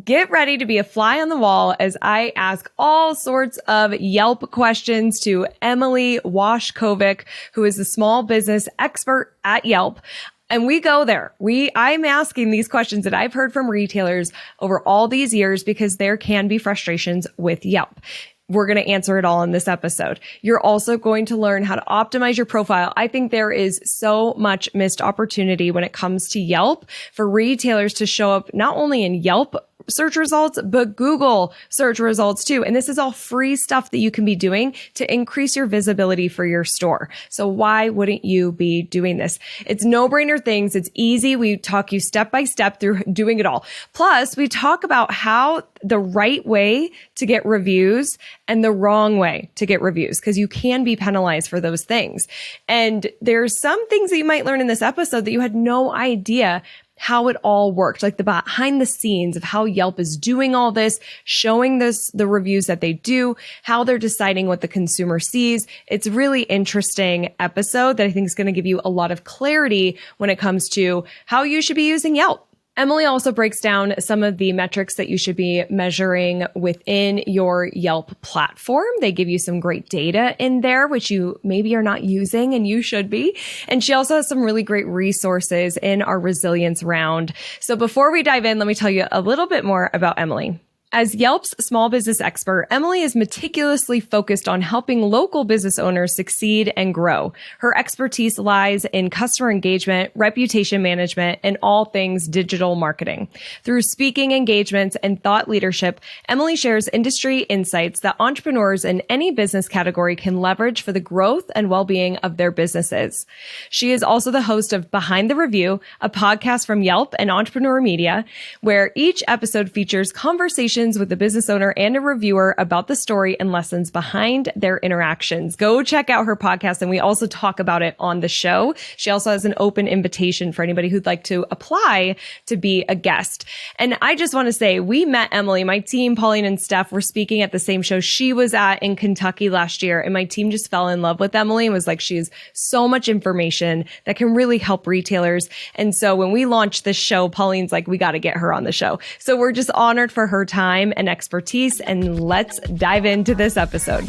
Get ready to be a fly on the wall as I ask all sorts of Yelp questions to Emily Washcovick, who is the small business expert at Yelp. And we go there. I'm asking these questions that I've heard from retailers over all these years because there can be frustrations with Yelp. We're going to answer it all in this episode. You're also going to learn how to optimize your profile. I think there is so much missed opportunity when it comes to Yelp for retailers to show up not only in Yelp search results, but Google search results too. And this is all free stuff that you can be doing to increase your visibility for your store. So why wouldn't you be doing this? It's no-brainer things. It's easy. We talk you step by step through doing it all. Plus, we talk about how the right way to get reviews and the wrong way to get reviews, because you can be penalized for those things. And there's some things that you might learn in this episode that you had no idea how it all worked, like the behind the scenes of how Yelp is doing all this, showing the reviews that they do, how they're deciding what the consumer sees. It's a really interesting episode that I think is going to give you a lot of clarity when it comes to how you should be using Yelp. Emily also breaks down some of the metrics that you should be measuring within your Yelp platform. They give you some great data in there, which you maybe are not using and you should be. And she also has some really great resources in our resilience round. So before we dive in, let me tell you a little bit more about Emily. As Yelp's small business expert, Emily is meticulously focused on helping local business owners succeed and grow. Her expertise lies in customer engagement, reputation management, and all things digital marketing. Through speaking engagements and thought leadership, Emily shares industry insights that entrepreneurs in any business category can leverage for the growth and well-being of their businesses. She is also the host of Behind the Review, a podcast from Yelp and Entrepreneur Media, where each episode features conversations with a business owner and a reviewer about the story and lessons behind their interactions. Go check out her podcast, and we also talk about it on the show. She also has an open invitation for anybody who'd like to apply to be a guest. And I just want to say, we met Emily, my team, Pauline and Steph, were speaking at the same show she was at in Kentucky last year. And my team just fell in love with Emily and was like, she has so much information that can really help retailers. And so when we launched this show, Pauline's like, we got to get her on the show. So we're just honored for her time and expertise, and let's dive into this episode.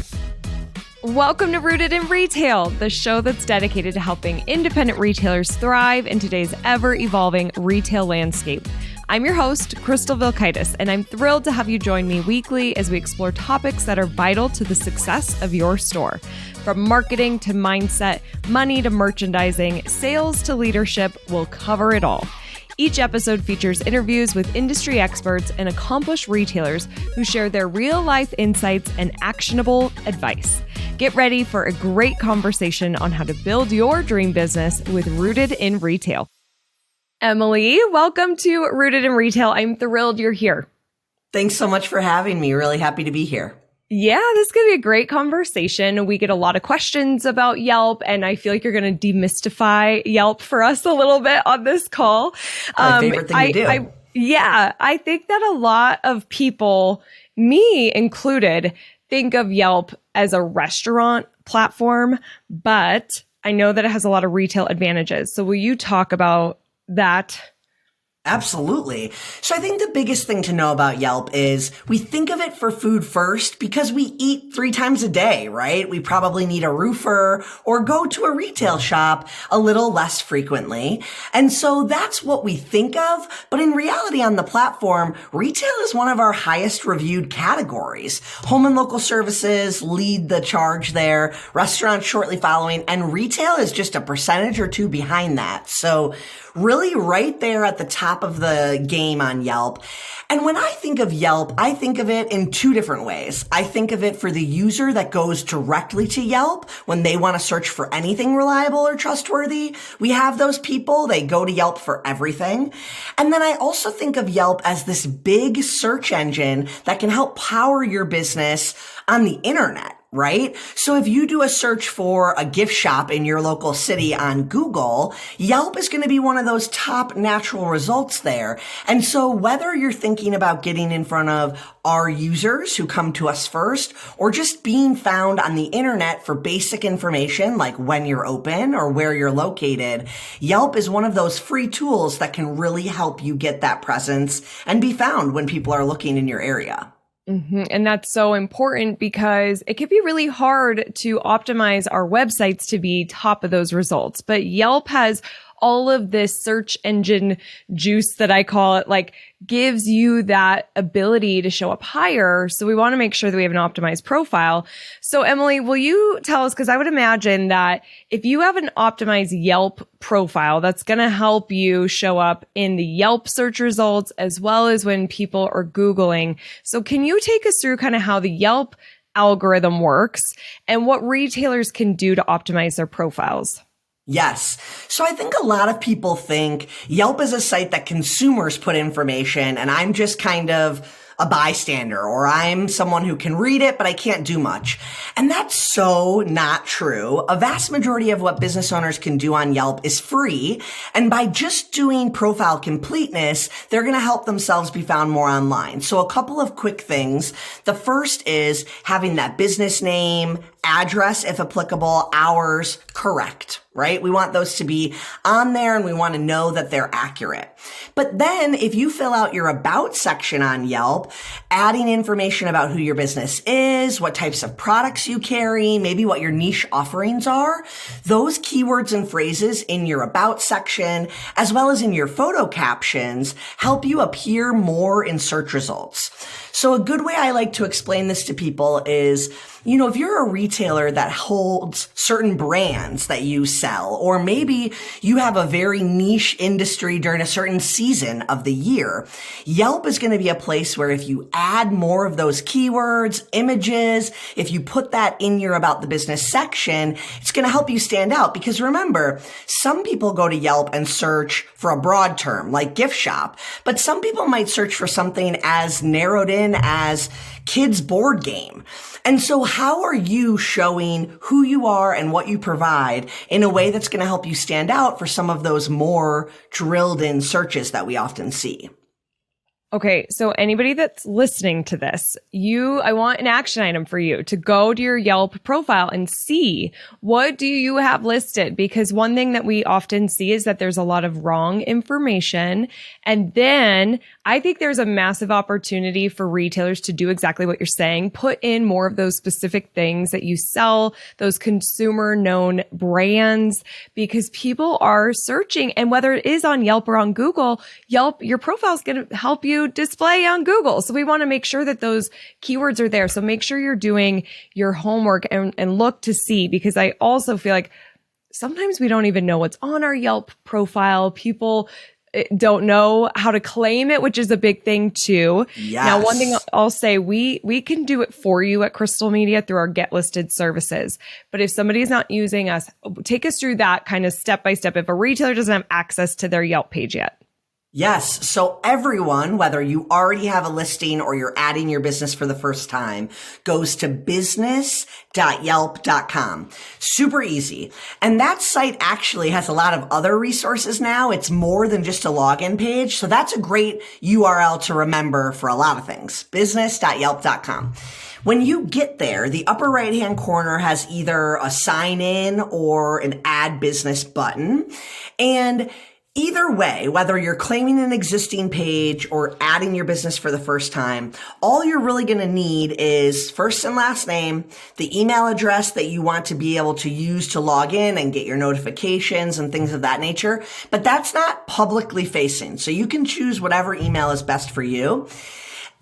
Welcome to Rooted in Retail, the show that's dedicated to helping independent retailers thrive in today's ever-evolving retail landscape. I'm your host, Crystal Vilkaitis, and I'm thrilled to have you join me weekly as we explore topics that are vital to the success of your store. From marketing to mindset, money to merchandising, sales to leadership, we'll cover it all. Each episode features interviews with industry experts and accomplished retailers who share their real-life insights and actionable advice. Get ready for a great conversation on how to build your dream business with Rooted in Retail. Emily, welcome to Rooted in Retail. I'm thrilled you're here. Thanks so much for having me. Really happy to be here. Yeah, this is going to be a great conversation. We get a lot of questions about Yelp, and I feel like you're going to demystify Yelp for us a little bit on this call. My favorite thing to do. I think that a lot of people, me included, think of Yelp as a restaurant platform, but I know that it has a lot of retail advantages. So will you talk about that? Absolutely. So I think the biggest thing to know about Yelp is we think of it for food first because we eat 3 times a day, right? We probably need a roofer or go to a retail shop a little less frequently. And so that's what we think of. But in reality on the platform, retail is one of our highest reviewed categories. Home and local services lead the charge there, restaurants shortly following, and retail is just a percentage or two behind that. So really right there at the top of the game on Yelp. And when I think of Yelp, I think of it in 2 different ways. I think of it for the user that goes directly to Yelp when they want to search for anything reliable or trustworthy. We have those people. They go to Yelp for everything. And then I also think of Yelp as this big search engine that can help power your business on the internet. right? So if you do a search for a gift shop in your local city on Google, Yelp is going to be one of those top natural results there. And so whether you're thinking about getting in front of our users who come to us first, or just being found on the internet for basic information like when you're open or where you're located, Yelp is one of those free tools that can really help you get that presence and be found when people are looking in your area. And that's so important because it can be really hard to optimize our websites to be top of those results. But Yelp has all of this search engine juice that I call it, like gives you that ability to show up higher. So we want to make sure that we have an optimized profile. So Emily, will you tell us, because I would imagine that if you have an optimized Yelp profile, that's going to help you show up in the Yelp search results as well as when people are Googling. So can you take us through kind of how the Yelp algorithm works and what retailers can do to optimize their profiles? Yes. So I think a lot of people think Yelp is a site that consumers put information and I'm just kind of a bystander, or I'm someone who can read it, but I can't do much. And that's so not true. A vast majority of what business owners can do on Yelp is free. And by just doing profile completeness, they're going to help themselves be found more online. So a couple of quick things. The first is having that business name, address, if applicable, hours correct, right? We want those to be on there and we want to know that they're accurate. But then if you fill out your about section on Yelp, adding information about who your business is, what types of products you carry, maybe what your niche offerings are, those keywords and phrases in your about section, as well as in your photo captions, help you appear more in search results. So a good way I like to explain this to people is, if you're a retailer that holds certain brands that you sell, or maybe you have a very niche industry during a certain season of the year, Yelp is going to be a place where if you add more of those keywords, images, if you put that in your about the business section, it's going to help you stand out. Because remember, some people go to Yelp and search for a broad term like gift shop, but some people might search for something as narrowed in as kids board game. And so how are you showing who you are and what you provide in a way that's going to help you stand out for some of those more drilled in searches that we often see? Okay, so anybody that's listening to this, I want an action item for you to go to your Yelp profile and see what do you have listed? Because one thing that we often see is that there's a lot of wrong information. And then I think there's a massive opportunity for retailers to do exactly what you're saying, put in more of those specific things that you sell, those consumer known brands, because people are searching. And whether it is on Yelp or on Google, Yelp, your profile is going to help you display on Google. So we want to make sure that those keywords are there. So make sure you're doing your homework and look to see, because I also feel like sometimes we don't even know what's on our Yelp profile. People don't know how to claim it, which is a big thing too. Yes. Now, one thing I'll say, we can do it for you at Crystal Media through our Get Listed services. But if somebody's not using us, take us through that kind of step by step if a retailer doesn't have access to their Yelp page yet. Yes. So everyone, whether you already have a listing or you're adding your business for the first time, goes to business.yelp.com. Super easy. And that site actually has a lot of other resources now. It's more than just a login page. So that's a great URL to remember for a lot of things. Business.yelp.com. When you get there, the upper right-hand corner has either a sign in or an add business button. And either way, whether you're claiming an existing page or adding your business for the first time, all you're really going to need is first and last name, the email address that you want to be able to use to log in and get your notifications and things of that nature. But that's not publicly facing. So you can choose whatever email is best for you.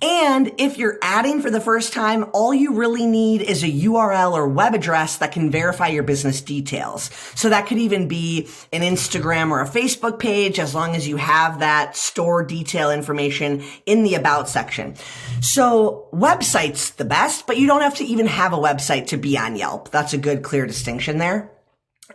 And if you're adding for the first time, all you really need is a URL or web address that can verify your business details. So that could even be an Instagram or a Facebook page, as long as you have that store detail information in the about section. So website's the best, but you don't have to even have a website to be on Yelp. That's a good, clear distinction there.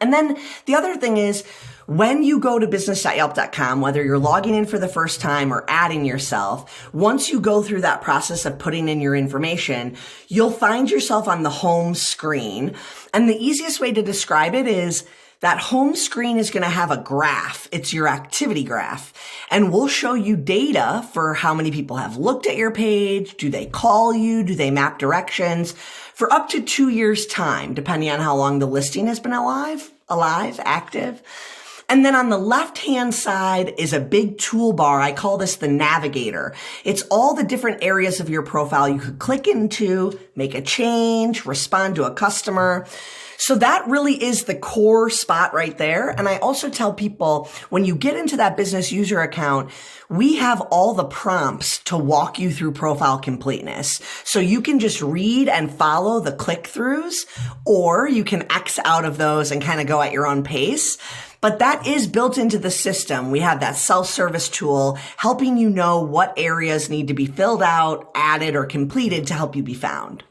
And then the other thing is, when you go to business.yelp.com, whether you're logging in for the first time or adding yourself, once you go through that process of putting in your information, you'll find yourself on the home screen. And the easiest way to describe it is that home screen is going to have a graph. It's your activity graph. And we'll show you data for how many people have looked at your page. Do they call you? Do they map directions? For up to 2 years' time, depending on how long the listing has been active. And then on the left-hand side is a big toolbar. I call this the navigator. It's all the different areas of your profile you could click into, make a change, respond to a customer. So that really is the core spot right there. And I also tell people when you get into that business user account, we have all the prompts to walk you through profile completeness. So you can just read and follow the click-throughs, or you can X out of those and kind of go at your own pace. But that is built into the system. We have that self-service tool helping you know what areas need to be filled out, added, or completed to help you be found.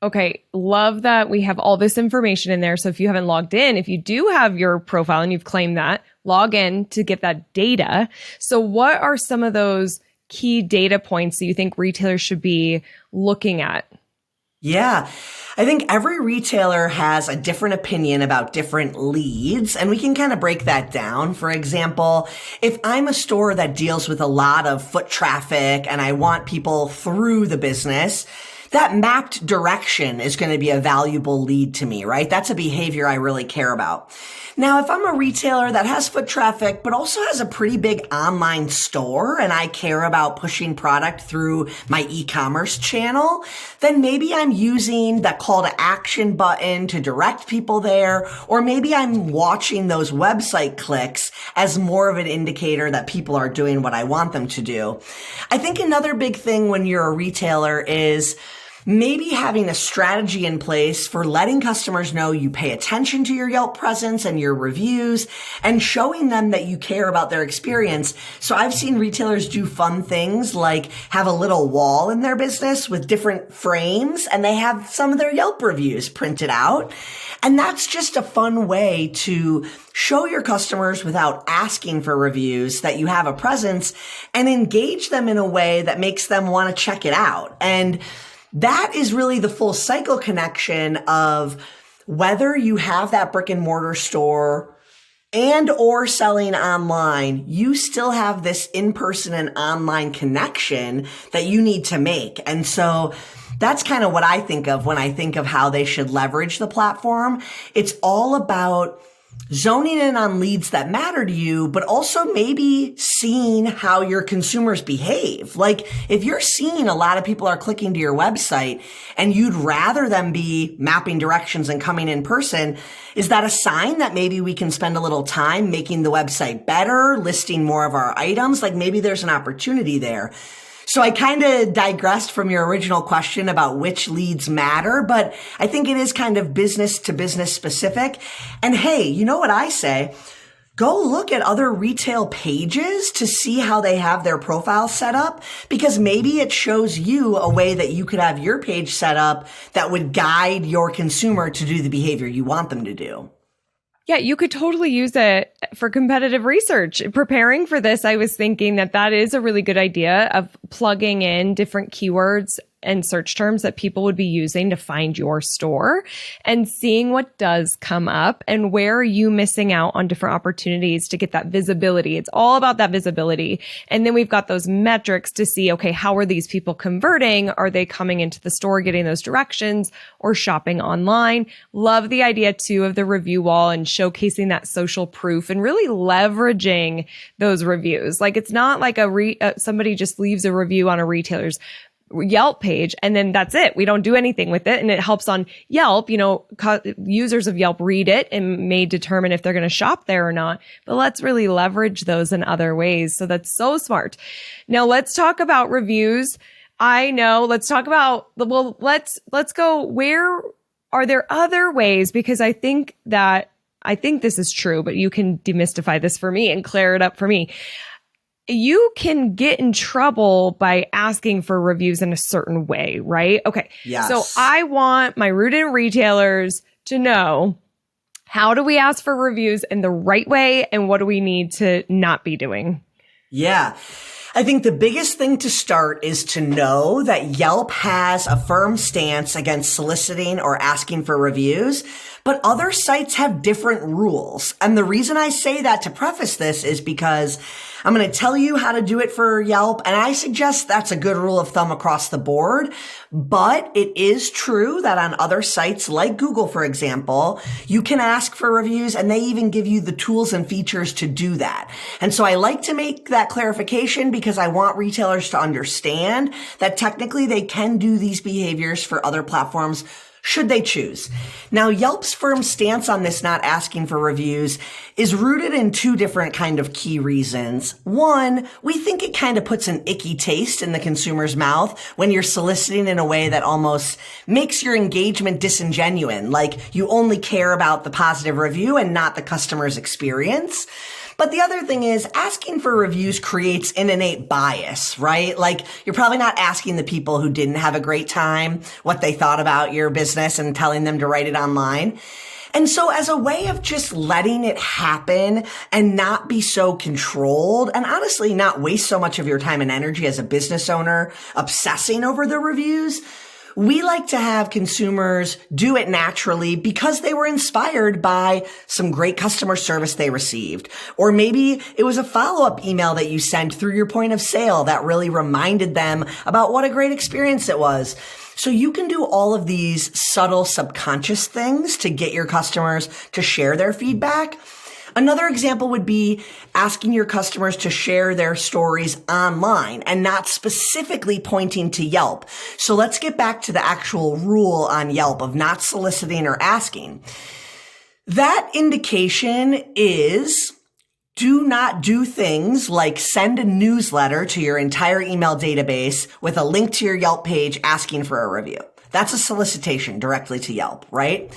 Okay, love that we have all this information in there. So if you haven't logged in, if you do have your profile and you've claimed that, log in to get that data. So what are some of those key data points that you think retailers should be looking at? Yeah, I think every retailer has a different opinion about different leads, and we can kind of break that down. For example, if I'm a store that deals with a lot of foot traffic and I want people through the business, that mapped direction is going to be a valuable lead to me, right? That's a behavior I really care about. Now, if I'm a retailer that has foot traffic, but also has a pretty big online store and I care about pushing product through my e-commerce channel, then maybe I'm using that call to action button to direct people there, or maybe I'm watching those website clicks as more of an indicator that people are doing what I want them to do. I think another big thing when you're a retailer is maybe having a strategy in place for letting customers know you pay attention to your Yelp presence and your reviews and showing them that you care about their experience. So I've seen retailers do fun things like have a little wall in their business with different frames and they have some of their Yelp reviews printed out. And that's just a fun way to show your customers without asking for reviews that you have a presence and engage them in a way that makes them want to check it out. And that is really the full cycle connection of whether you have that brick and mortar store and or selling online, you still have this in-person and online connection that you need to make. And so that's kind of what I think of when I think of how they should leverage the platform. It's all about zoning in on leads that matter to you, but also maybe seeing how your consumers behave. Like if you're seeing a lot of people are clicking to your website and you'd rather them be mapping directions and coming in person, is that a sign that maybe we can spend a little time making the website better, listing more of our items? Like maybe there's an opportunity there. So I kind of digressed from your original question about which leads matter, but I think it is kind of business to business specific. And hey, you know what I say? Go look at other retail pages to see how they have their profile set up, because maybe it shows you a way that you could have your page set up that would guide your consumer to do the behavior you want them to do. Yeah, you could totally use it for competitive research. Preparing for this, I was thinking that that is a really good idea of plugging in different keywords and search terms that people would be using to find your store and seeing what does come up and where are you missing out on different opportunities to get that visibility. It's all about that visibility. And then we've got those metrics to see, okay, how are these people converting? Are they coming into the store, getting those directions or shopping online? Love the idea too of the review wall and showcasing that social proof and really leveraging those reviews. Like it's not like somebody just leaves a review on a retailer's Yelp page and then that's it. We don't do anything with it. And it helps on Yelp, users of Yelp read it and may determine if they're going to shop there or not. But let's really leverage those in other ways. So that's so smart. Now let's talk about reviews. I know, let's talk about, let's go, where are there other ways? Because I think this is true, but you can demystify this for me and clear it up for me. You can get in trouble by asking for reviews in a certain way, right? Okay. Yes. So I want my rooted retailers to know How do we ask for reviews in the right way, and what do we need to not be doing? Yeah. I think the biggest thing to start is to know that Yelp has a firm stance against soliciting or asking for reviews, but other sites have different rules. And the reason I say that to preface this is because I'm going to tell you how to do it for Yelp, and I suggest that's a good rule of thumb across the board. But it is true that on other sites like Google, for example, you can ask for reviews and they even give you the tools and features to do that. And so I like to make that clarification because I want retailers to understand that technically they can do these behaviors for other platforms should they choose. Now, Yelp's firm stance on this not asking for reviews is rooted in two different kind of key reasons. One, we think it kind of puts an icky taste in the consumer's mouth when you're soliciting in a way that almost makes your engagement disingenuine, like you only care about the positive review and not the customer's experience. But the other thing is asking for reviews creates an innate bias, right? Like you're probably not asking the people who didn't have a great time what they thought about your business and telling them to write it online. And so as a way of just letting it happen and not be so controlled and honestly not waste so much of your time and energy as a business owner obsessing over the reviews, we like to have consumers do it naturally because they were inspired by some great customer service they received. Or maybe it was a follow-up email that you sent through your point of sale that really reminded them about what a great experience it was. So you can do all of these subtle subconscious things to get your customers to share their feedback. Another example would be asking your customers to share their stories online and not specifically pointing to Yelp. So let's get back to the actual rule on Yelp of not soliciting or asking. That indication is do not do things like send a newsletter to your entire email database with a link to your Yelp page asking for a review. That's a solicitation directly to Yelp, right?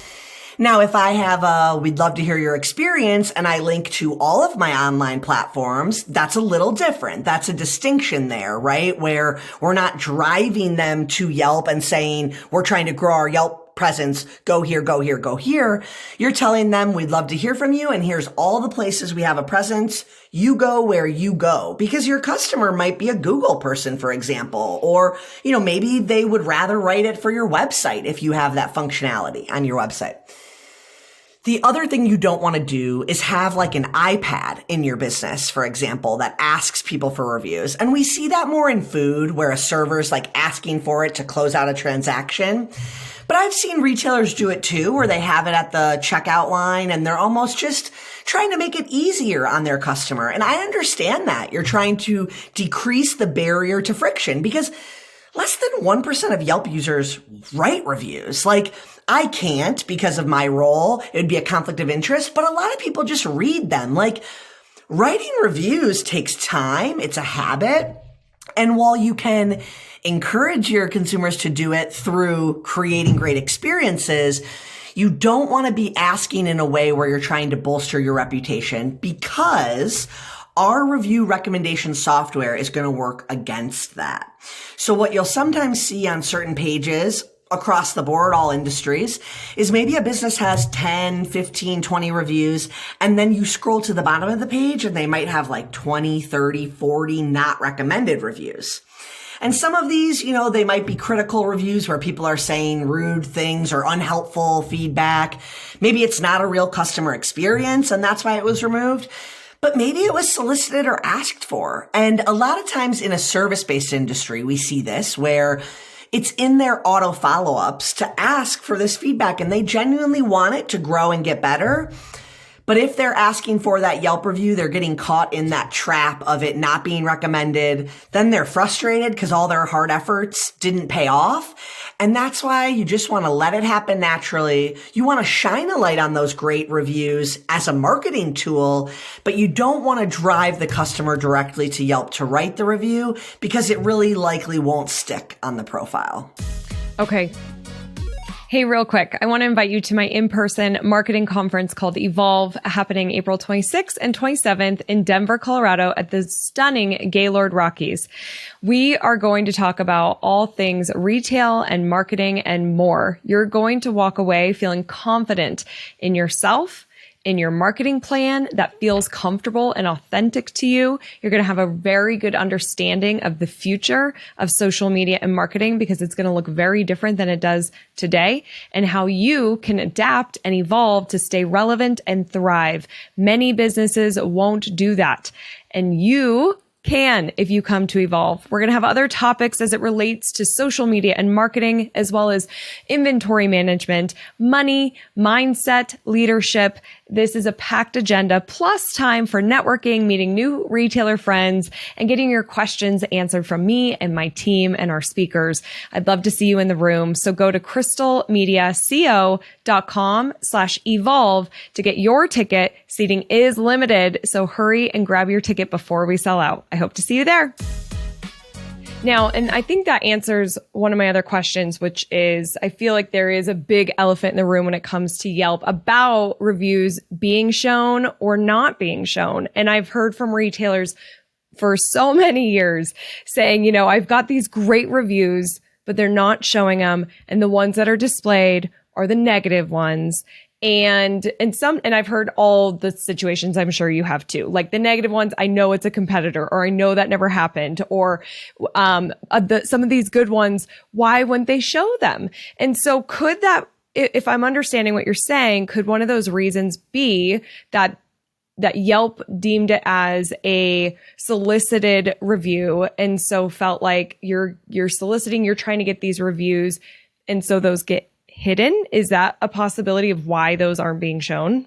Now, if I have we'd love to hear your experience and I link to all of my online platforms, that's a little different. That's a distinction there, right? Where we're not driving them to Yelp and saying, we're trying to grow our Yelp presence. Go here, go here, go here. You're telling them we'd love to hear from you. And here's all the places we have a presence. You go where you go because your customer might be a Google person, for example, or, maybe they would rather write it for your website if you have that functionality on your website. The other thing you don't want to do is have like an iPad in your business, for example, that asks people for reviews. And we see that more in food where a server's like asking for it to close out a transaction. But I've seen retailers do it too, where they have it at the checkout line and they're almost just trying to make it easier on their customer. And I understand that you're trying to decrease the barrier to friction because less than 1% of Yelp users write reviews. Like I can't because of my role. It would be a conflict of interest, but a lot of people just read them. Like writing reviews takes time. It's a habit. And while you can encourage your consumers to do it through creating great experiences, you don't want to be asking in a way where you're trying to bolster your reputation because our review recommendation software is going to work against that. So what you'll sometimes see on certain pages across the board, all industries, is maybe a business has 10, 15, 20 reviews, and then you scroll to the bottom of the page and they might have like 20, 30, 40 not recommended reviews. And some of these, they might be critical reviews where people are saying rude things or unhelpful feedback. Maybe it's not a real customer experience and that's why it was removed. But maybe it was solicited or asked for. And a lot of times in a service-based industry, we see this where it's in their auto follow-ups to ask for this feedback and they genuinely want it to grow and get better. But if they're asking for that Yelp review, they're getting caught in that trap of it not being recommended. Then they're frustrated because all their hard efforts didn't pay off. And that's why you just want to let it happen naturally. You want to shine a light on those great reviews as a marketing tool, but you don't want to drive the customer directly to Yelp to write the review because it really likely won't stick on the profile. Okay. Hey, real quick, I want to invite you to my in-person marketing conference called Evolve, happening April 26th and 27th in Denver, Colorado at the stunning Gaylord Rockies. We are going to talk about all things retail and marketing and more. You're going to walk away feeling confident in yourself, in your marketing plan that feels comfortable and authentic to you. You're going to have a very good understanding of the future of social media and marketing because it's going to look very different than it does today, and how you can adapt and evolve to stay relevant and thrive. Many businesses won't do that, and you can if you come to Evolve. We're going to have other topics as it relates to social media and marketing, as well as inventory management, money, mindset, leadership. This is a packed agenda, plus time for networking, meeting new retailer friends, and getting your questions answered from me and my team and our speakers. I'd love to see you in the room. So go to crystalmediaco.com/evolve to get your ticket. Seating is limited, so hurry and grab your ticket before we sell out. I hope to see you there. Now, and I think that answers one of my other questions, which is I feel like there is a big elephant in the room when it comes to Yelp about reviews being shown or not being shown. And I've heard from retailers for so many years saying, I've got these great reviews, but they're not showing them. And the ones that are displayed are the negative ones. And I've heard all the situations, I'm sure you have too. Like the negative ones, I know it's a competitor, or I know that never happened, or some of these good ones, why wouldn't they show them? And so could that, if I'm understanding what you're saying, could one of those reasons be that Yelp deemed it as a solicited review, and so felt like you're soliciting, you're trying to get these reviews, and so those get hidden? Is that a possibility of why those aren't being shown?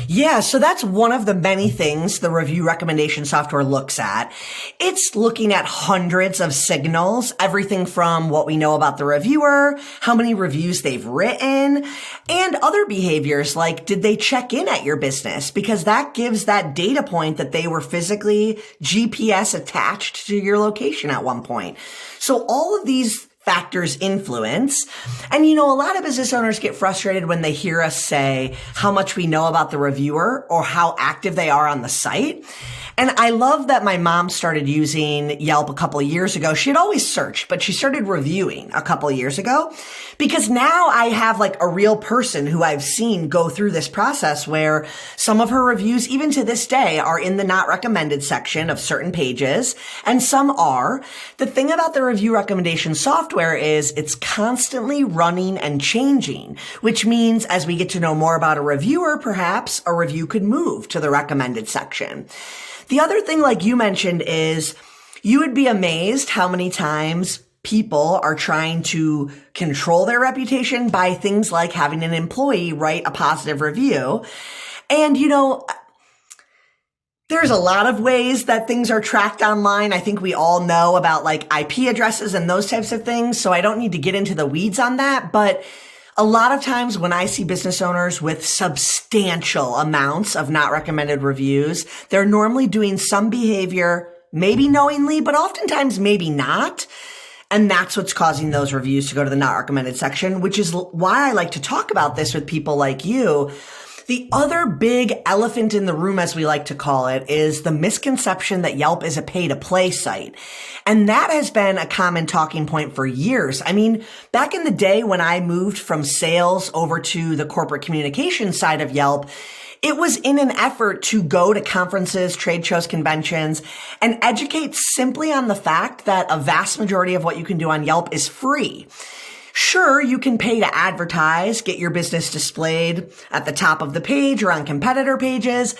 Yeah, so that's one of the many things the review recommendation software looks at. It's looking at hundreds of signals, everything from what we know about the reviewer, how many reviews they've written, and other behaviors like did they check in at your business? Because that gives that data point that they were physically GPS attached to your location at one point. So all of these factors influence. And a lot of business owners get frustrated when they hear us say how much we know about the reviewer or how active they are on the site. And I love that my mom started using Yelp a couple of years ago. She had always searched, but she started reviewing a couple of years ago because now I have like a real person who I've seen go through this process where some of her reviews, even to this day, are in the not recommended section of certain pages, and some are. The thing about the review recommendation software is it's constantly running and changing, which means as we get to know more about a reviewer, perhaps a review could move to the recommended section. The other thing, like you mentioned, is you would be amazed how many times people are trying to control their reputation by things like having an employee write a positive review. And, there's a lot of ways that things are tracked online. I think we all know about like IP addresses and those types of things. So I don't need to get into the weeds on that. But a lot of times when I see business owners with substantial amounts of not recommended reviews, they're normally doing some behavior, maybe knowingly, but oftentimes maybe not. And that's what's causing those reviews to go to the not recommended section, which is why I like to talk about this with people like you. The other big elephant in the room, as we like to call it, is the misconception that Yelp is a pay-to-play site. And that has been a common talking point for years. I mean, back in the day when I moved from sales over to the corporate communication side of Yelp, it was in an effort to go to conferences, trade shows, conventions, and educate simply on the fact that a vast majority of what you can do on Yelp is free. Sure, you can pay to advertise, get your business displayed at the top of the page or on competitor pages,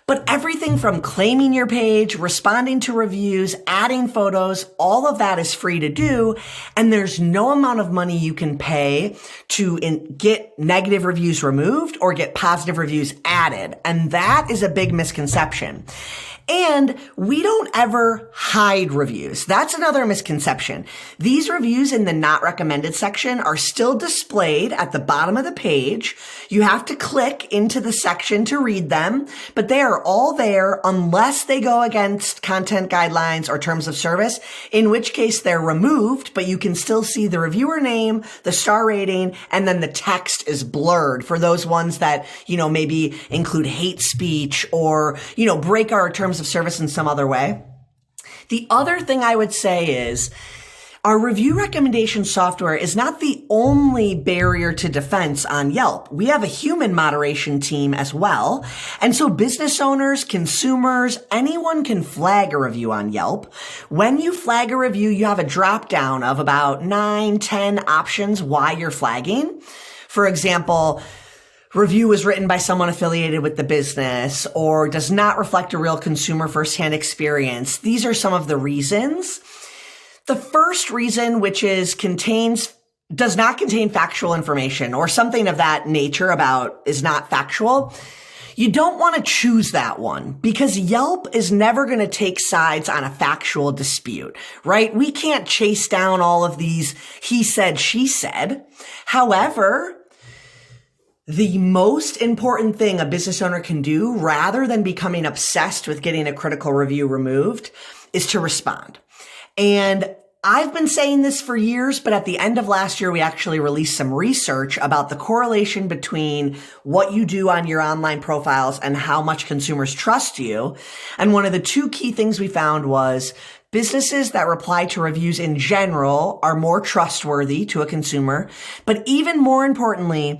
but everything from claiming your page, responding to reviews, adding photos, all of that is free to do, and there's no amount of money you can pay to get negative reviews removed or get positive reviews added, and that is a big misconception. And we don't ever hide reviews. That's another misconception. These reviews in the not recommended section are still displayed at the bottom of the page. You have to click into the section to read them, but they are are all there unless they go against content guidelines or terms of service, in which case they're removed, but you can still see the reviewer name, the star rating, and then the text is blurred for those ones that, maybe include hate speech or, break our terms of service in some other way. The other thing I would say is our review recommendation software is not the only barrier to defense on Yelp. We have a human moderation team as well. And so business owners, consumers, anyone can flag a review on Yelp. When you flag a review, you have a drop down of about 9, 10 options why you're flagging. For example, review was written by someone affiliated with the business or does not reflect a real consumer firsthand experience. These are some of the reasons. The first reason, which is does not contain factual information or something of that nature about is not factual. You don't want to choose that one because Yelp is never going to take sides on a factual dispute, right? We can't chase down all of these he said, she said. However, the most important thing a business owner can do rather than becoming obsessed with getting a critical review removed is to respond. And I've been saying this for years, but at the end of last year, we actually released some research about the correlation between what you do on your online profiles and how much consumers trust you. And one of the two key things we found was businesses that reply to reviews in general are more trustworthy to a consumer. But even more importantly,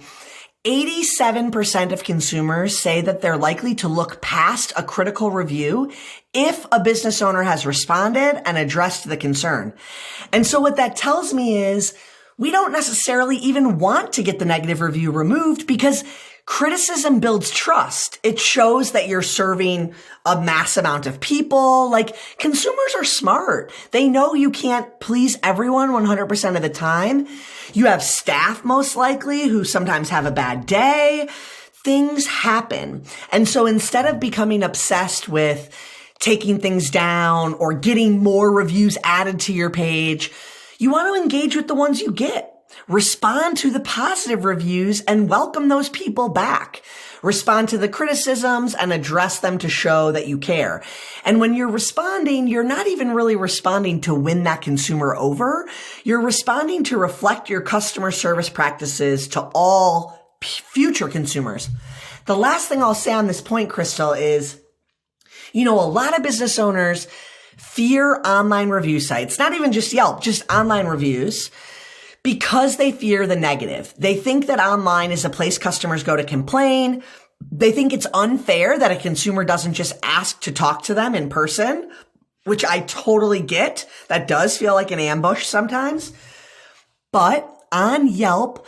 87% of consumers say that they're likely to look past a critical review if a business owner has responded and addressed the concern. And so what that tells me is we don't necessarily even want to get the negative review removed because criticism builds trust. It shows that you're serving a mass amount of people. Like, consumers are smart. They know you can't please everyone 100% of the time. You have staff most likely who sometimes have a bad day. Things happen. And so instead of becoming obsessed with taking things down or getting more reviews added to your page, you want to engage with the ones you get. Respond to the positive reviews and welcome those people back. Respond to the criticisms and address them to show that you care. And when you're responding, you're not even really responding to win that consumer over. You're responding to reflect your customer service practices to all future consumers. The last thing I'll say on this point, Crystal, is, a lot of business owners fear online review sites, not even just Yelp, just online reviews, because they fear the negative. They think that online is a place customers go to complain. They think it's unfair that a consumer doesn't just ask to talk to them in person, which I totally get. That does feel like an ambush sometimes. But on Yelp,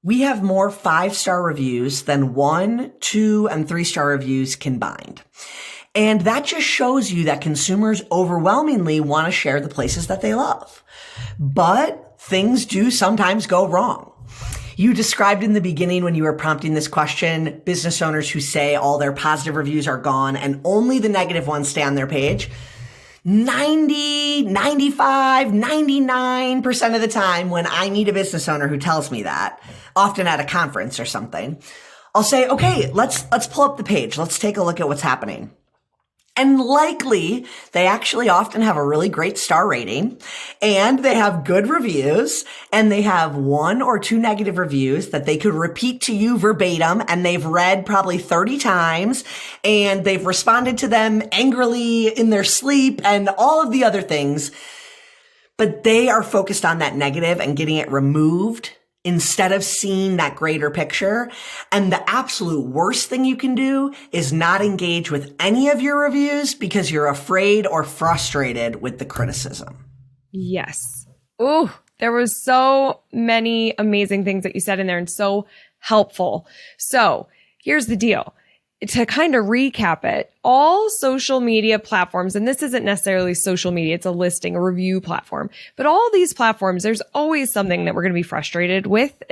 we have more 5-star reviews than 1, 2, and 3-star reviews combined. And that just shows you that consumers overwhelmingly want to share the places that they love. But things do sometimes go wrong. You described in the beginning when you were prompting this question, business owners who say all their positive reviews are gone and only the negative ones stay on their page. 90, 95, 99% of the time when I meet a business owner who tells me that, often at a conference or something, I'll say, okay, let's pull up the page. Let's take a look at what's happening. And likely, they actually often have a really great star rating, and they have good reviews, and they have 1 or 2 negative reviews that they could repeat to you verbatim, and they've read probably 30 times, and they've responded to them angrily in their sleep, and all of the other things. But they are focused on that negative and getting it removed instead of seeing that greater picture. And the absolute worst thing you can do is not engage with any of your reviews because you're afraid or frustrated with the criticism. Yes. Ooh, there was so many amazing things that you said in there and so helpful. So here's the deal. To kind of recap it, all social media platforms, and this isn't necessarily social media, it's a listing, a review platform, but all these platforms, there's always something that we're going to be frustrated with.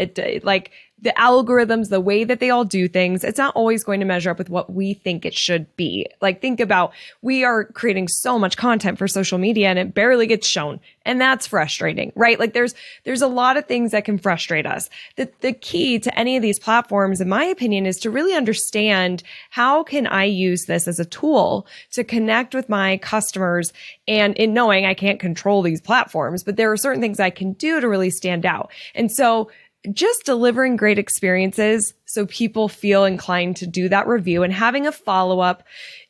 Like the algorithms, the way that they all do things, it's not always going to measure up with what we think it should be. Like, think about, we are creating so much content for social media and it barely gets shown. And that's frustrating, right? Like there's a lot of things that can frustrate us. The key to any of these platforms, in my opinion, is to really understand, how can I use this as a tool to connect with my customers, and in knowing I can't control these platforms, but there are certain things I can do to really stand out. And so just delivering great experiences so people feel inclined to do that review, and having a follow-up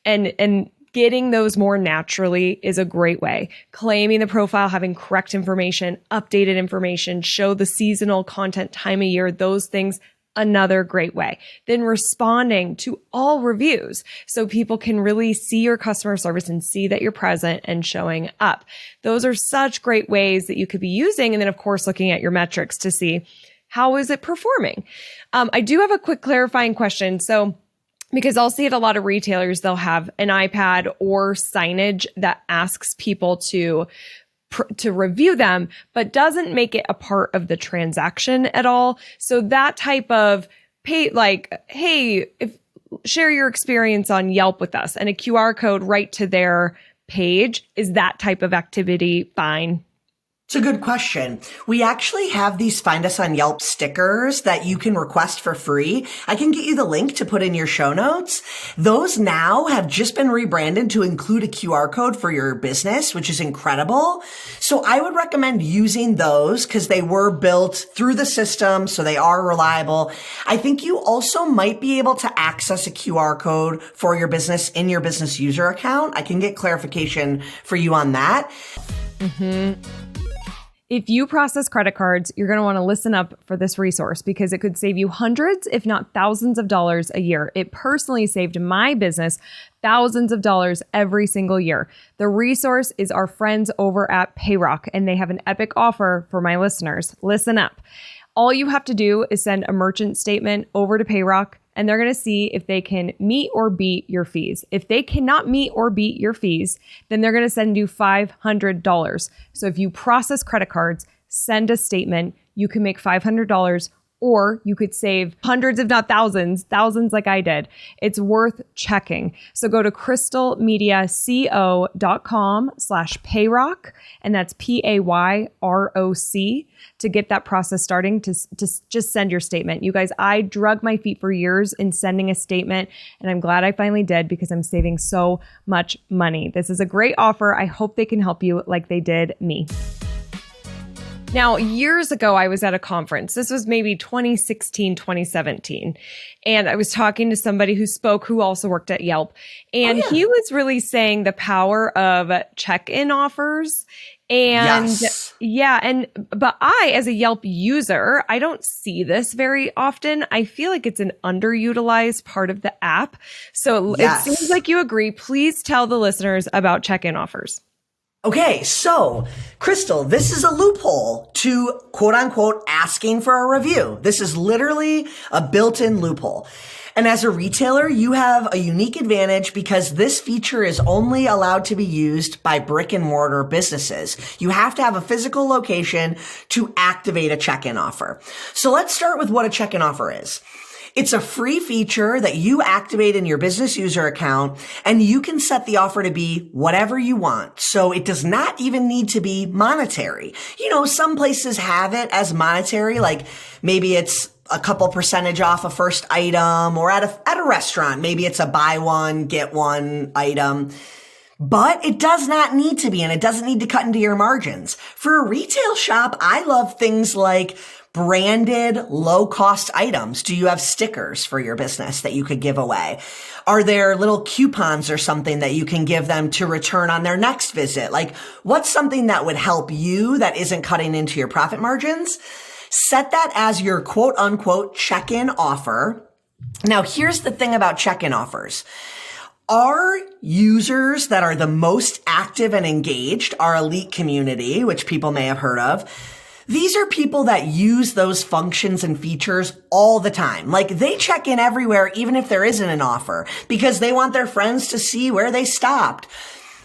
and getting those more naturally is a great way. Claiming the profile, having correct information, updated information, show the seasonal content, time of year, those things, another great way. Then responding to all reviews so people can really see your customer service and see that you're present and showing up. Those are such great ways that you could be using. And then, of course, looking at your metrics to see, how is it performing? I do have a quick clarifying question. So, because I'll see at a lot of retailers, they'll have an iPad or signage that asks people to review them, but doesn't make it a part of the transaction at all. So that type of pay, like, hey, share your experience on Yelp with us, and a QR code right to their page, is that type of activity fine? It's a good question. We actually have these Find Us on Yelp stickers that you can request for free. I can get you the link to put in your show notes. Those now have just been rebranded to include a QR code for your business, which is incredible. So I would recommend using those because they were built through the system, so they are reliable. I think you also might be able to access a QR code for your business in your business user account. I can get clarification for you on that. If you process credit cards, you're going to want to listen up for this resource, because it could save you hundreds, if not thousands of dollars a year. It personally saved my business thousands of dollars every single year. The resource is our friends over at Payrock, and they have an epic offer for my listeners. Listen up. All you have to do is send a merchant statement over to Payrock, and they're going to see if they can meet or beat your fees. If they cannot meet or beat your fees, then they're going to send you $500. So if you process credit cards, send a statement, you can make $500, or you could save hundreds, if not thousands like I did. It's worth checking. So go to crystalmediaco.com/payrock, and that's PAYROC, to get that process starting, to just send your statement. You guys, I drug my feet for years in sending a statement, and I'm glad I finally did, because I'm saving so much money. This is a great offer. I hope they can help you like they did me. Now, years ago, I was at a conference. This was maybe 2016, 2017. And I was talking to somebody who spoke, who also worked at Yelp. And he was really saying the power of check-in offers. And but I, as a Yelp user, I don't see this very often. I feel like it's an underutilized part of the app. So it seems like you agree. Please tell the listeners about check-in offers. Okay, so Crystal, this is a loophole to quote unquote asking for a review. This is literally a built-in loophole. And as a retailer, you have a unique advantage because this feature is only allowed to be used by brick and mortar businesses. You have to have a physical location to activate a check-in offer. So let's start with what a check-in offer is. It's a free feature that you activate in your business user account, and you can set the offer to be whatever you want. So it does not even need to be monetary. You know, some places have it as monetary, like maybe it's a couple percentage off a first item, or at a restaurant, maybe it's a buy one, get one item. But it does not need to be, and it doesn't need to cut into your margins. For a retail shop, I love things like branded low-cost items. Do you have stickers for your business that you could give away? Are there little coupons or something that you can give them to return on their next visit? Like, what's something that would help you that isn't cutting into your profit margins? Set that as your quote-unquote check-in offer. Now, here's the thing about check-in offers. Our users that are the most active and engaged, our elite community, which people may have heard of, these are people that use those functions and features all the time. Like, they check in everywhere, even if there isn't an offer, because they want their friends to see where they stopped.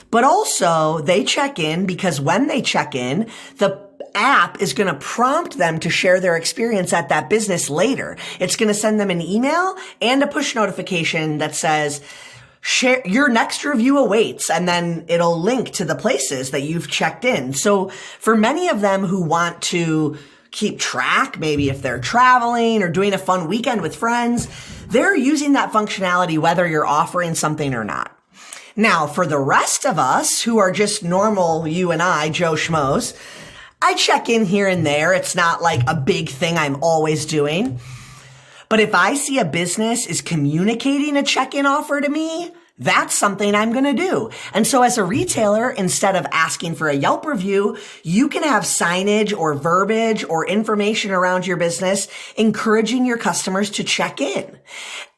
But also, they check in because when they check in, the app is going to prompt them to share their experience at that business later. It's going to send them an email and a push notification that says, share your next review awaits, and then it'll link to the places that you've checked in. So for many of them who want to keep track, maybe if they're traveling or doing a fun weekend with friends, they're using that functionality whether you're offering something or not. Now, for the rest of us who are just normal, you and I, Joe Schmoes, I check in here and there. It's not like a big thing I'm always doing. But if I see a business is communicating a check-in offer to me, that's something I'm going to do. And so as a retailer, instead of asking for a Yelp review, you can have signage or verbiage or information around your business encouraging your customers to check in.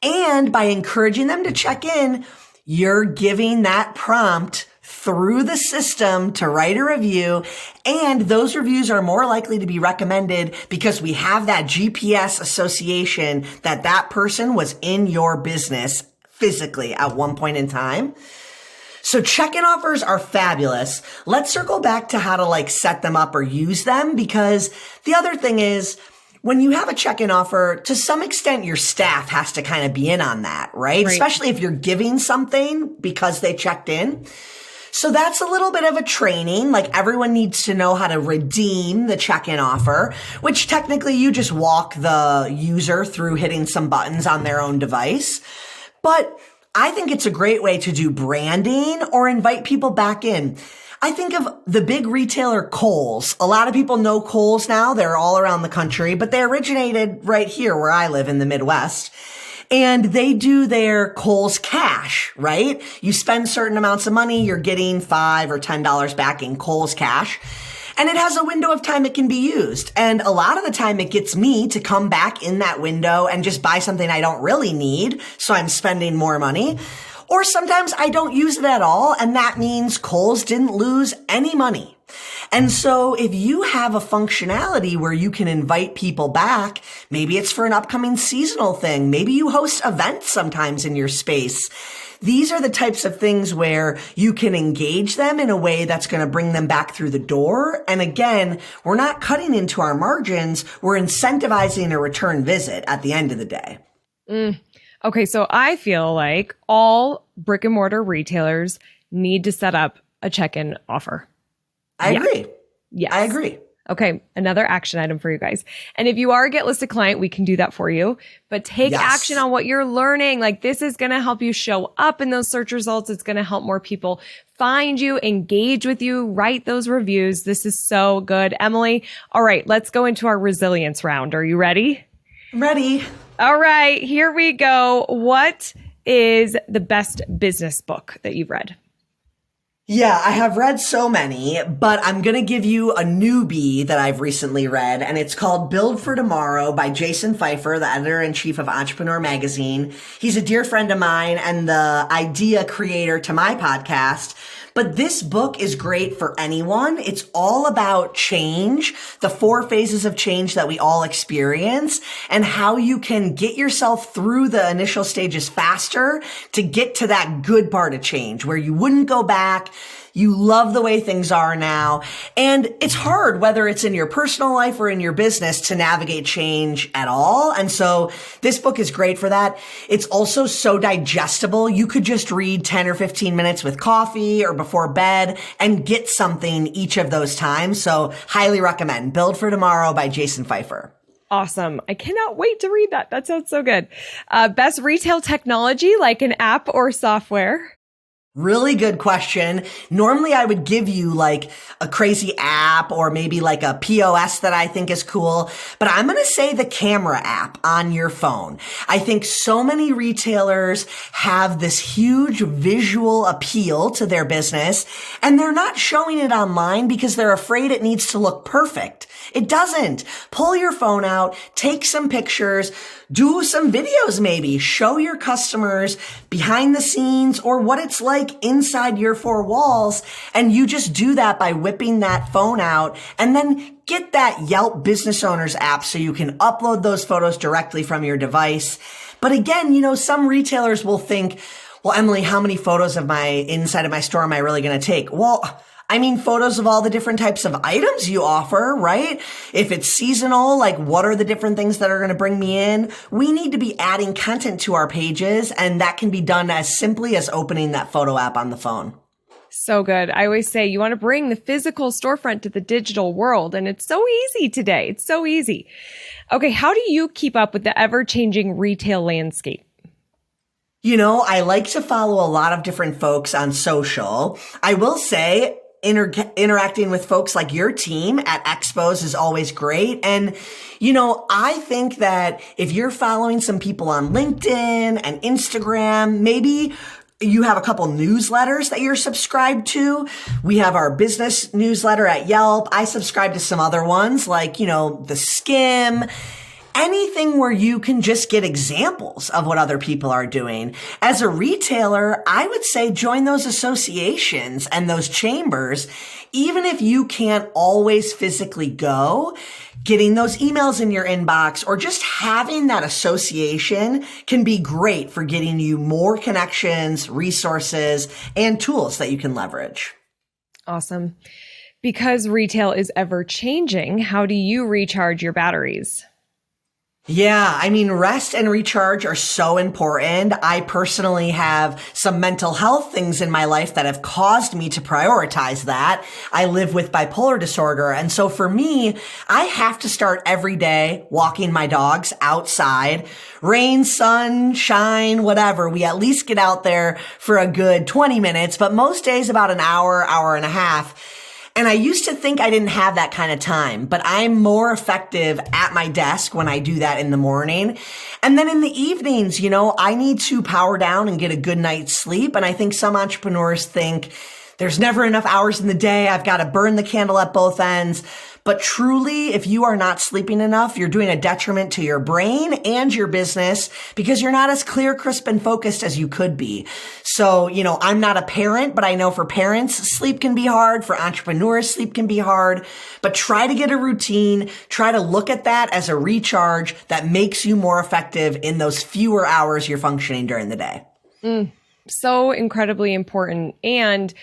And by encouraging them to check in, you're giving that prompt through the system to write a review, and those reviews are more likely to be recommended because we have that GPS association that that person was in your business physically at one point in time. So check-in offers are fabulous. Let's circle back to how to set them up or use them, because the other thing is, when you have a check-in offer, to some extent, your staff has to kind of be in on that, right? Especially if you're giving something because they checked in. So that's a little bit of a training. Everyone needs to know how to redeem the check-in offer, which technically you just walk the user through hitting some buttons on their own device. But I think it's a great way to do branding or invite people back in. I think of the big retailer Kohl's. A lot of people know Kohl's now. They're all around the country, but they originated right here where I live in the Midwest. And they do their Kohl's Cash, right? You spend certain amounts of money, you're getting $5 or $10 back in Kohl's Cash. And it has a window of time it can be used. And a lot of the time it gets me to come back in that window and just buy something I don't really need, so I'm spending more money. Or sometimes I don't use it at all, and that means Kohl's didn't lose any money. And so if you have a functionality where you can invite people back, maybe it's for an upcoming seasonal thing, maybe you host events sometimes in your space. These are the types of things where you can engage them in a way that's going to bring them back through the door. And again, we're not cutting into our margins. We're incentivizing a return visit at the end of the day. Okay, so I feel like all brick and mortar retailers need to set up a check-in offer. I agree. Yes. I agree. Okay, another action item for you guys. And if you are a Get Listed client, we can do that for you. But take action on what you're learning. This is going to help you show up in those search results. It's going to help more people find you, engage with you, write those reviews. This is so good. Emily, all right, let's go into our resilience round. Are you ready? I'm ready. All right, here we go. What is the best business book that you've read? Yeah, I have read so many, but I'm going to give you a newbie that I've recently read, and it's called Build for Tomorrow by Jason Pfeiffer, the editor-in-chief of Entrepreneur Magazine. He's a dear friend of mine and the idea creator to my podcast. But this book is great for anyone. It's all about change, the 4 phases of change that we all experience, and how you can get yourself through the initial stages faster to get to that good part of change where you wouldn't go back. You love the way things are now. And it's hard, whether it's in your personal life or in your business, to navigate change at all. And so this book is great for that. It's also so digestible. You could just read 10 or 15 minutes with coffee or before bed and get something each of those times. So highly recommend Build for Tomorrow by Jason Pfeiffer. Awesome. I cannot wait to read that. That sounds so good. Best retail technology, like an app or software? Really good question. Normally I would give you a crazy app or maybe a POS that I think is cool, but I'm going to say the camera app on your phone. I think so many retailers have this huge visual appeal to their business, and they're not showing it online because they're afraid it needs to look perfect. It doesn't. Pull your phone out, take some pictures, do some videos maybe, show your customers behind the scenes or what it's like inside your 4 walls. And you just do that by whipping that phone out and then get that Yelp Business Owners app so you can upload those photos directly from your device. But again, some retailers will think, well, Emily, how many photos of inside of my store am I really going to take? Well, I mean, photos of all the different types of items you offer, right? If it's seasonal, like what are the different things that are going to bring me in? We need to be adding content to our pages, and that can be done as simply as opening that photo app on the phone. So good. I always say you want to bring the physical storefront to the digital world, and it's so easy today. It's so easy. Okay, how do you keep up with the ever-changing retail landscape? I like to follow a lot of different folks on social. I will say interacting with folks like your team at expos is always great. And, I think that if you're following some people on LinkedIn and Instagram, maybe you have a couple newsletters that you're subscribed to. We have our business newsletter at Yelp. I subscribe to some other ones like, the Skim. Anything where you can just get examples of what other people are doing. As a retailer, I would say join those associations and those chambers. Even if you can't always physically go, getting those emails in your inbox or just having that association can be great for getting you more connections, resources, and tools that you can leverage. Awesome. Because retail is ever changing, how do you recharge your batteries? Yeah, I mean, rest and recharge are so important. I personally have some mental health things in my life that have caused me to prioritize that. I live with bipolar disorder. And so for me, I have to start every day walking my dogs outside. Rain, sun, shine, whatever. We at least get out there for a good 20 minutes, but most days about an hour and a half. And I used to think I didn't have that kind of time, but I'm more effective at my desk when I do that in the morning. And then in the evenings, I need to power down and get a good night's sleep. And I think some entrepreneurs think there's never enough hours in the day. I've got to burn the candle at both ends. But truly, if you are not sleeping enough, you're doing a detriment to your brain and your business because you're not as clear, crisp, and focused as you could be. So, I'm not a parent, but I know for parents, sleep can be hard. For entrepreneurs, sleep can be hard. But try to get a routine. Try to look at that as a recharge that makes you more effective in those fewer hours you're functioning during the day. So incredibly important. And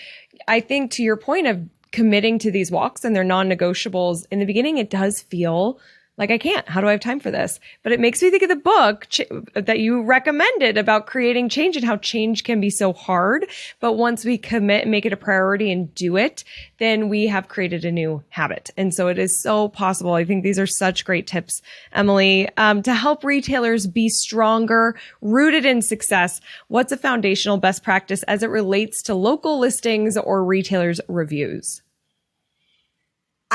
I think to your point of committing to these walks and they're non-negotiables, in the beginning, it does feel like I can't. How do I have time for this? But it makes me think of the book that you recommended about creating change and how change can be so hard. But once we commit and make it a priority and do it, then we have created a new habit. And so it is so possible. I think these are such great tips, Emily, to help retailers be stronger, rooted in success. What's a foundational best practice as it relates to local listings or retailers' reviews?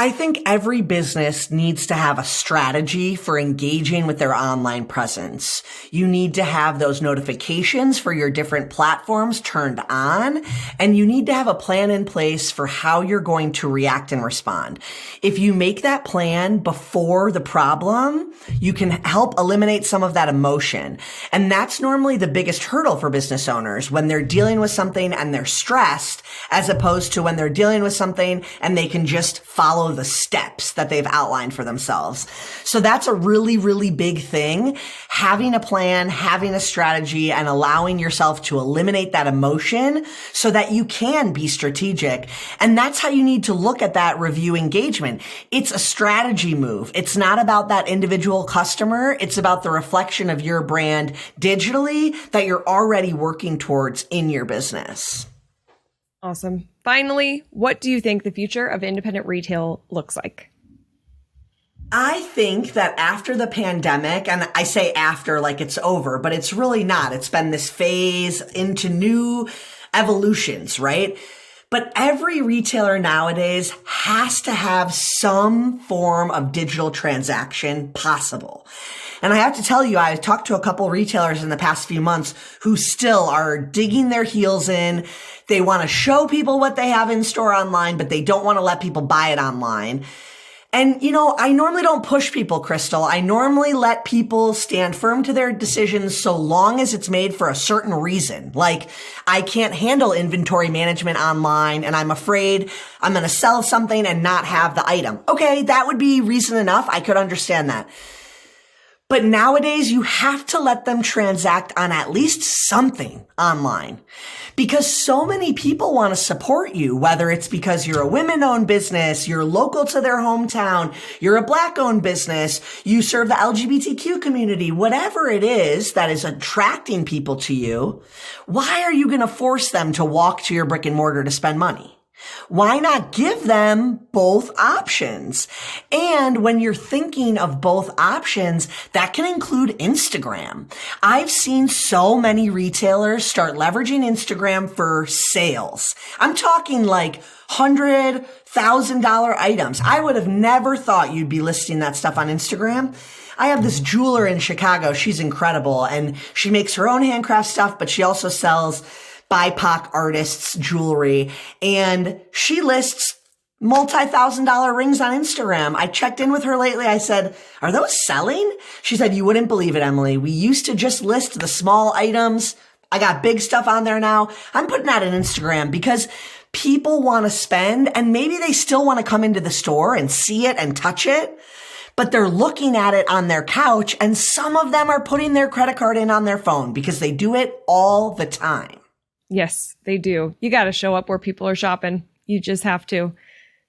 I think every business needs to have a strategy for engaging with their online presence. You need to have those notifications for your different platforms turned on, and you need to have a plan in place for how you're going to react and respond. If you make that plan before the problem, you can help eliminate some of that emotion. And that's normally the biggest hurdle for business owners when they're dealing with something and they're stressed, as opposed to when they're dealing with something and they can just follow the steps that they've outlined for themselves. So that's a really, really big thing. Having a plan, having a strategy, and allowing yourself to eliminate that emotion so that you can be strategic. And that's how you need to look at that review engagement. It's a strategy move. It's not about that individual customer. It's about the reflection of your brand digitally that you're already working towards in your business. Awesome. Finally, what do you think the future of independent retail looks like? I think that after the pandemic, and I say after like it's over, but it's really not. It's been this phase into new evolutions, right? But every retailer nowadays has to have some form of digital transaction possible. And I have to tell you, I've talked to a couple retailers in the past few months who still are digging their heels in. They want to show people what they have in store online, but they don't want to let people buy it online. And, I normally don't push people, Crystal. I normally let people stand firm to their decisions so long as it's made for a certain reason. Like, I can't handle inventory management online and I'm afraid I'm going to sell something and not have the item. Okay, that would be reason enough. I could understand that. But nowadays, you have to let them transact on at least something online because so many people want to support you, whether it's because you're a women-owned business, you're local to their hometown, you're a Black-owned business, you serve the LGBTQ community, whatever it is that is attracting people to you. Why are you going to force them to walk to your brick and mortar to spend money? Why not give them both options? And when you're thinking of both options, that can include Instagram. I've seen so many retailers start leveraging Instagram for sales. I'm talking like $100,000 items. I would have never thought you'd be listing that stuff on Instagram. I have this jeweler in Chicago. She's incredible. And she makes her own handcraft stuff, but she also sells BIPOC artists jewelry, and she lists multi-$1,000 rings on Instagram. I checked in with her lately. I said, are those selling? She said, you wouldn't believe it, Emily. We used to just list the small items. I got big stuff on there now. I'm putting that on Instagram because people want to spend, and maybe they still want to come into the store and see it and touch it, but they're looking at it on their couch, and some of them are putting their credit card in on their phone because they do it all the time. Yes, they do. You got to show up where people are shopping. You just have to.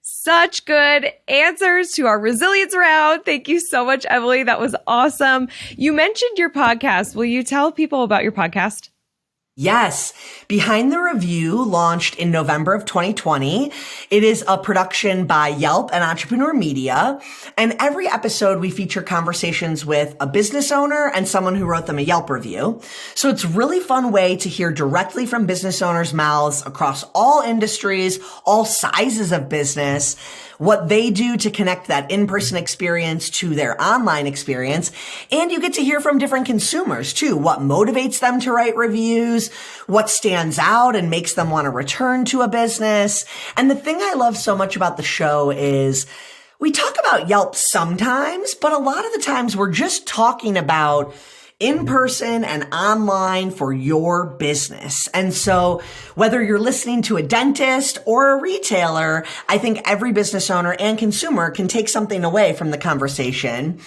Such good answers to our resilience round. Thank you so much, Emily. That was awesome. You mentioned your podcast. Will you tell people about your podcast? Yes. Behind the Review launched in November of 2020. It is a production by Yelp and Entrepreneur Media. And every episode we feature conversations with a business owner and someone who wrote them a Yelp review. So it's a really fun way to hear directly from business owners' mouths across all industries, all sizes of business, what they do to connect that in-person experience to their online experience. And you get to hear from different consumers too, what motivates them to write reviews, what stands out and makes them want to return to a business. And the thing I love so much about the show is we talk about Yelp sometimes, but a lot of the times we're just talking about in person and online for your business. And so whether you're listening to a dentist or a retailer, I think every business owner and consumer can take something away from the conversation.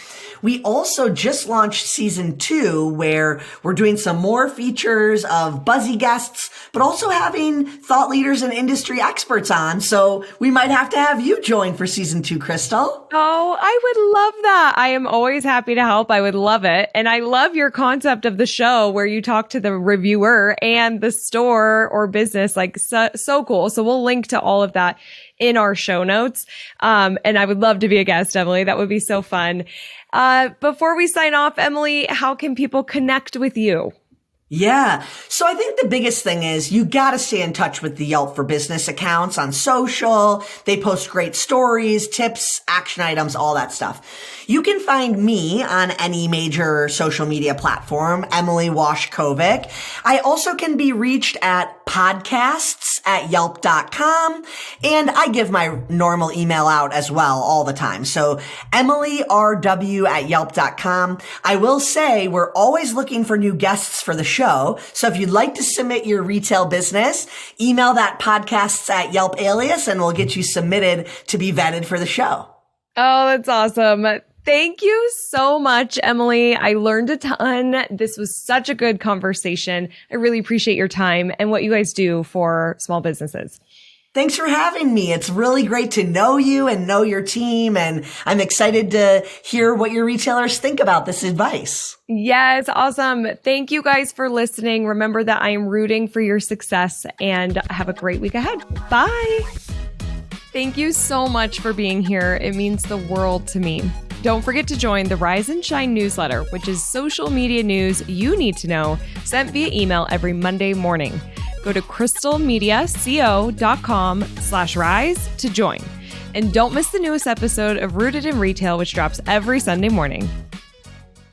We also just launched season 2 where we're doing some more features of buzzy guests, but also having thought leaders and industry experts on. So we might have to have you join for season 2, Crystal. Oh, I would love that. I am always happy to help. I would love it. And I love your concept of the show where you talk to the reviewer and the store or business. Like so cool. So we'll link to all of that in our show notes. And I would love to be a guest, Emily. That would be so fun. Before we sign off, Emily, how can people connect with you? Yeah. So I think the biggest thing is you got to stay in touch with the Yelp for Business accounts on social. They post great stories, tips, action items, all that stuff. You can find me on any major social media platform, Emily Washcovick. I also can be reached at podcasts@yelp.com. And I give my normal email out as well all the time. So EmilyRW@yelp.com. I will say we're always looking for new guests for the show. So if you'd like to submit your retail business, email that podcasts@yelp alias and we'll get you submitted to be vetted for the show. Oh, that's awesome. Thank you so much, Emily. I learned a ton. This was such a good conversation. I really appreciate your time and what you guys do for small businesses. Thanks for having me. It's really great to know you and know your team. And I'm excited to hear what your retailers think about this advice. Yes, awesome. Thank you guys for listening. Remember that I am rooting for your success and have a great week ahead. Bye. Thank you so much for being here. It means the world to me. Don't forget to join the Rise and Shine newsletter, which is social media news you need to know, sent via email every Monday morning. Go to crystalmediaco.com/rise to join. And don't miss the newest episode of Rooted in Retail, which drops every Sunday morning.